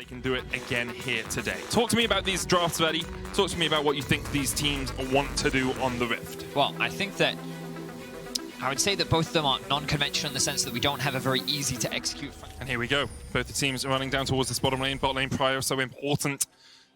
they can do it again here today. Talk to me about these drafts, Vedi. Talk to me about what you think these teams want to do on the Rift. Well, I think that I would say that both of them are non-conventional in the sense that we don't have a very easy to execute. And here we go. Both the teams are running down towards this bottom lane. Bot lane prior so important,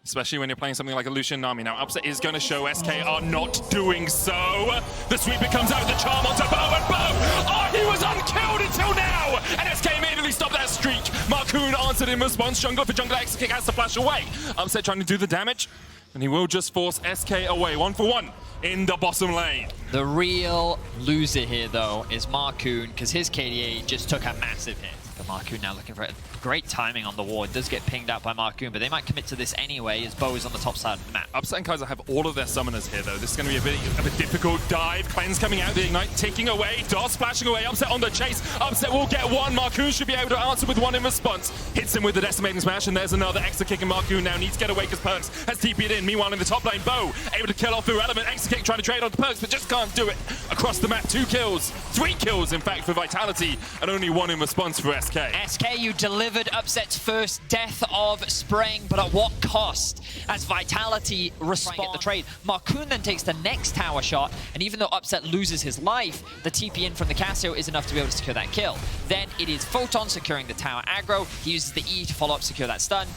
especially when you're playing something like a Lucian Nami. Now, Upset is going to show SK are not doing so. The sweeper comes out, the charm onto Bow, and Bow! Oh, he was unkilled until now! And SK immediately stopped that streak. Markoon answered in response. Jungler for jungler, Exakick has to flash away. Upset trying to do the damage, and he will just force SK away. 1-for-1 in the bottom lane. The real loser here, though, is Markoon, because his KDA just took a massive hit. But Markoon now looking for it. Great timing on the ward. Does get pinged out by Markoon, but they might commit to this anyway as Bow is on the top side of the map. Upset and Kaiser have all of their summoners here, though. This is going to be a bit of a difficult dive. Cleanse coming out, the Ignite ticking away. DOS flashing away. Upset on the chase. Upset will get one. Markoon should be able to answer with one in response. Hits him with the Decimating Smash, and there's another Exakick, and Markoon now needs to get away because Perkz has TP'd in. Meanwhile, in the top lane, Bow able to kill off Irrelevant. Exakick trying to trade on the Perkz, but just can't do it. Across the map, 2 kills. 3 kills, in fact, for Vitality, and only 1 in response for SK. SK, you delivered Upset's first death of Spring, but at what cost? As Vitality respond the trade. Markoon then takes the next tower shot, and even though Upset loses his life, the TP in from the Cassio is enough to be able to secure that kill. Then it is Photon securing the tower aggro. He uses the E to follow up, secure that stun,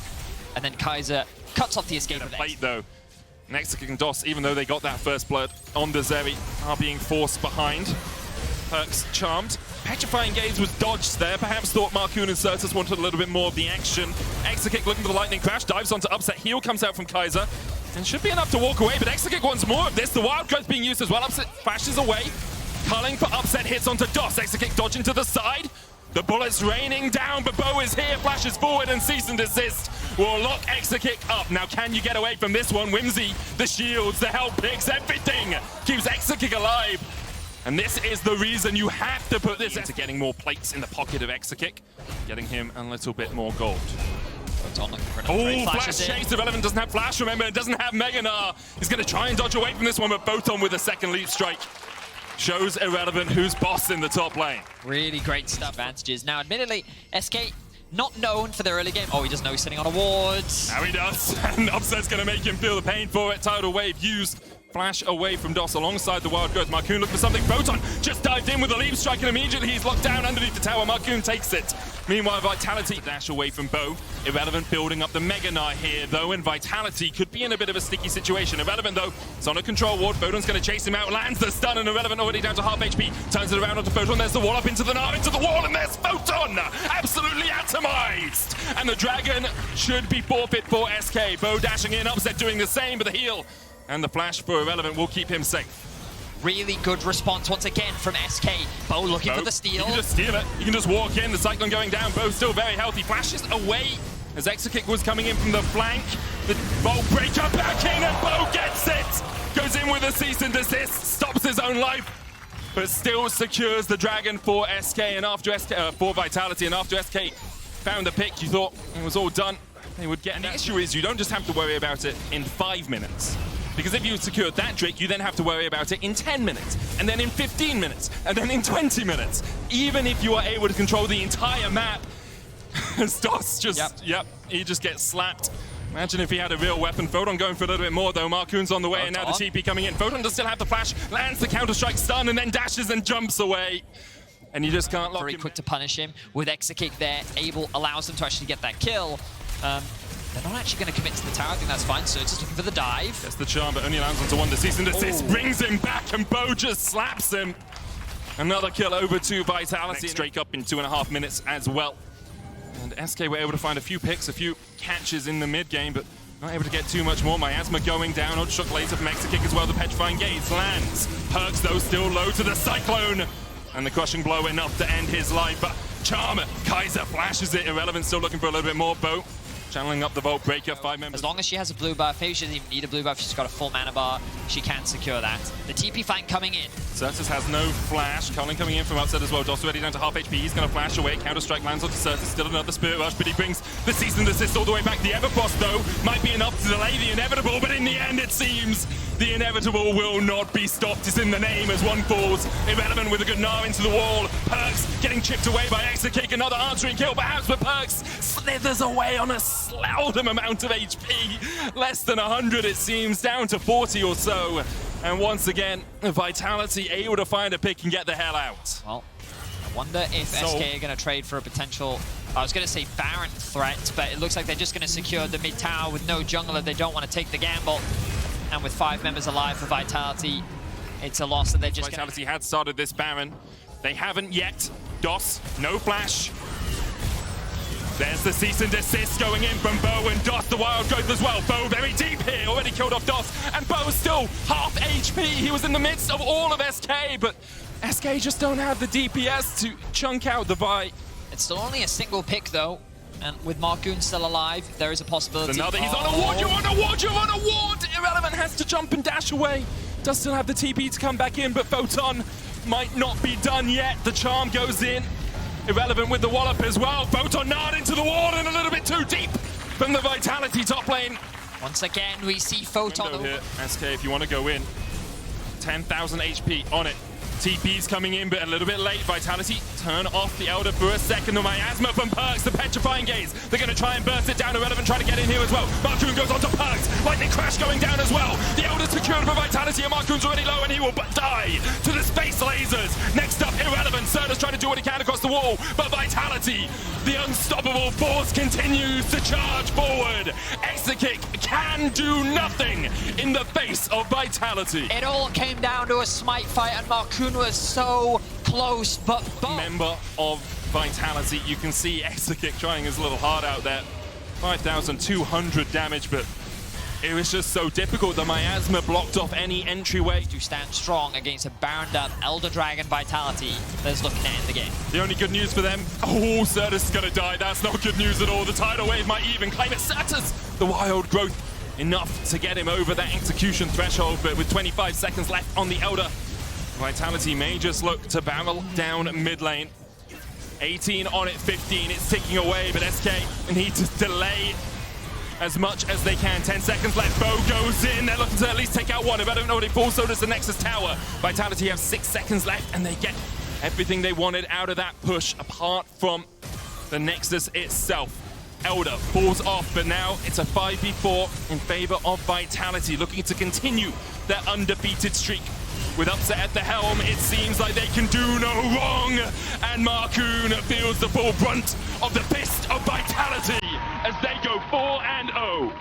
and then Kaiser cuts off the escape of plate though. Exakick and DOS, even though they got that first blood on the Zeri, are being forced behind. Perkz charmed. Petrifying Gaze was dodged there. Perhaps thought Markoon and Sertuss wanted a little bit more of the action. Exakick looking for the lightning crash, dives onto Upset. Heal comes out from Kaiser, and should be enough to walk away, but Exakick wants more of this. The wild growth being used as well. Upset flashes away. Culling for Upset, hits onto DOS. Exakick dodging to the side. The bullets raining down, but Bow is here, flashes forward, and cease and desist will lock Exakick up. Now, can you get away from this one? Whimsy, the shields, the help picks, everything keeps Exakick alive. And this is the reason you have to put this into getting more plates in the pocket of Exakick, getting him a little bit more gold. Oh, flash chase. Irrelevant doesn't have flash, remember, it doesn't have Mega Gnar. He's going to try and dodge away from this one, but Photon with a second leap strike shows Irrelevant who's boss in the top lane. Really great stuff. Advantages. Now, admittedly, SK not known for their early game. Oh, he doesn't know he's sitting on a ward. Now he does, and Upset's going to make him feel the pain for it. Tidal Wave used. Flash away from DOS alongside the wild growth. Markoon looking for something. Photon just dived in with a leap strike, and immediately he's locked down underneath the tower. Markoon takes it. Meanwhile, Vitality dash away from Bow. Irrelevant building up the Mega Gnar here, though, and Vitality could be in a bit of a sticky situation. Irrelevant, though, is on a control ward. Photon's going to chase him out, lands the stun, and Irrelevant already down to half HP. Turns it around onto Photon. There's the wall up into the Gnar, into the wall, and there's Photon! Absolutely atomized! And the Dragon should be forfeit for SK. Bow dashing in, Upset doing the same, but the heal and the flash for Irrelevant will keep him safe. Really good response once again from SK. Bow looking for the steal. You can just steal it. You can just walk in. The Cyclone going down. Bow still very healthy. Flashes away as Exakick was coming in from the flank. The Bolt breaker back in, and Bow gets it. Goes in with a cease and desist. Stops his own life, but still secures the Dragon for SK and after for Vitality. And after SK found the pick, you thought it was all done. They would get. And the issue is you don't just have to worry about it in 5 minutes. Because if you secured that Drake, you then have to worry about it in 10 minutes, and then in 15 minutes, and then in 20 minutes. Even if you are able to control the entire map, DOS just, he just gets slapped. Imagine if he had a real weapon. Photon going for a little bit more, though. Markoon's on the way, and now the TP coming in. Photon does still have the flash, lands the Counter-Strike stun, and then dashes and jumps away. And you just can't lock him. Very quick to punish him with Exakick there. Allows them to actually get that kill. They're not actually going to commit to the tower. I think that's fine. So just looking for the dive. That's the charm, but only lands onto one. The cease and desist brings him back, and Bow just slaps him. Another kill over to Vitality. Straight up in 2.5 minutes as well. And SK were able to find a few picks, a few catches in the mid game, but not able to get too much more. Miasma going down. Ultra later from Exakick as well. The Petrifying Gaze lands. Perkz, though, still low to the Cyclone. And the crushing blow enough to end his life. But Charm, Kaiser flashes it. Irrelevant still looking for a little bit more. Bow channeling up the Vault Breaker, 5 members. As long as she has a blue buff, maybe she doesn't even need a blue buff, she's got a full mana bar, she can secure that. The TP flank coming in. Sertuss has no flash. Culling coming in from Upset as well. DOS already down to half HP. He's going to flash away. Counter-Strike lands onto Sertuss. Still another Spirit Rush, but he brings the cease and desist all the way back. The Everfrost, though, might be enough to delay the inevitable, but in the end, it seems The inevitable will not be stopped. It's in the name as one falls. Irrelevant with a Gnar into the wall. Perkz getting chipped away by Exakick. Another answering kill perhaps, but Perkz slithers away on a seldom amount of HP. Less than 100 it seems, down to 40 or so. And once again, Vitality able to find a pick and get the hell out. Well, I wonder if SK are going to trade for a potential, I was going to say Baron threat, but it looks like they're just going to secure the mid tower with no jungler. They don't want to take the gamble. And with 5 members alive for Vitality, it's a loss that they're just Vitality had started this Baron. They haven't yet. DOS, no flash. There's the cease and desist going in from Bo and DOS, the wild growth as well. Bo very deep here, already killed off DOS. And Bo is still half HP. He was in the midst of all of SK, but SK just don't have the DPS to chunk out the Vi. It's still only a single pick though. And with Markoon still alive, there is a possibility. Another, he's on a ward, you're on a ward, you're on a ward! Irrelevant has to jump and dash away. Does still have the TP to come back in, but Photon might not be done yet. The charm goes in. Irrelevant with the wallop as well. Photon gnarred into the wall and a little bit too deep from the Vitality top lane. Once again, we see Photon here. SK, if you want to go in. 10,000 HP on it. TP's coming in, but a little bit late. Vitality turn off the Elder for a second. The miasma from Perkz, the petrifying gaze. They're going to try and burst it down. Irrelevant trying to get in here as well. Markoon goes onto Perkz. Lightning crash going down as well. The Elder's secured for Vitality, and Markoon's already low, and he will die to the space lasers. Next up, Irrelevant. Sertuss trying to do what he can across the wall, but Vitality, the unstoppable force, continues to charge forward. Exakick can do nothing in the face of Vitality. It all came down to a smite fight, and Markoon was so close, but member of Vitality, you can see Exakick trying his little heart out there. 5,200 damage, but it was just so difficult. The miasma blocked off any entryway. To stand strong against a bound up Elder Dragon Vitality that's looking to end the game. The only good news for them, oh, Sertuss is gonna die. That's not good news at all. The tidal wave might even claim it. Sertuss, the wild growth, enough to get him over that execution threshold, but with 25 seconds left on the Elder, Vitality may just look to barrel down mid lane. 18 on it, 15, it's ticking away, but SK need to delay as much as they can. 10 seconds left, Bo goes in, they're looking to at least take out one. If I don't know what it falls, so does the Nexus Tower. Vitality have 6 seconds left, and they get everything they wanted out of that push, apart from the Nexus itself. Elder falls off, but now it's a 5v4 in favor of Vitality, looking to continue their undefeated streak. With Upset at the helm, it seems like they can do no wrong, and Markoon feels the full brunt of the fist of Vitality as they go 4-0.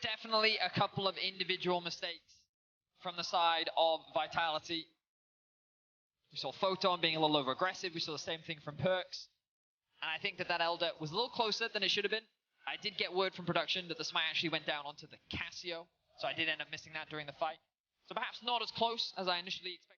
Definitely a couple of individual mistakes from the side of Vitality. We saw Photon being a little over-aggressive. We saw the same thing from Perkz. And I think that that Elder was a little closer than it should have been. I did get word from production that the smite actually went down onto the Cassio, so I did end up missing that during the fight. So perhaps not as close as I initially expected.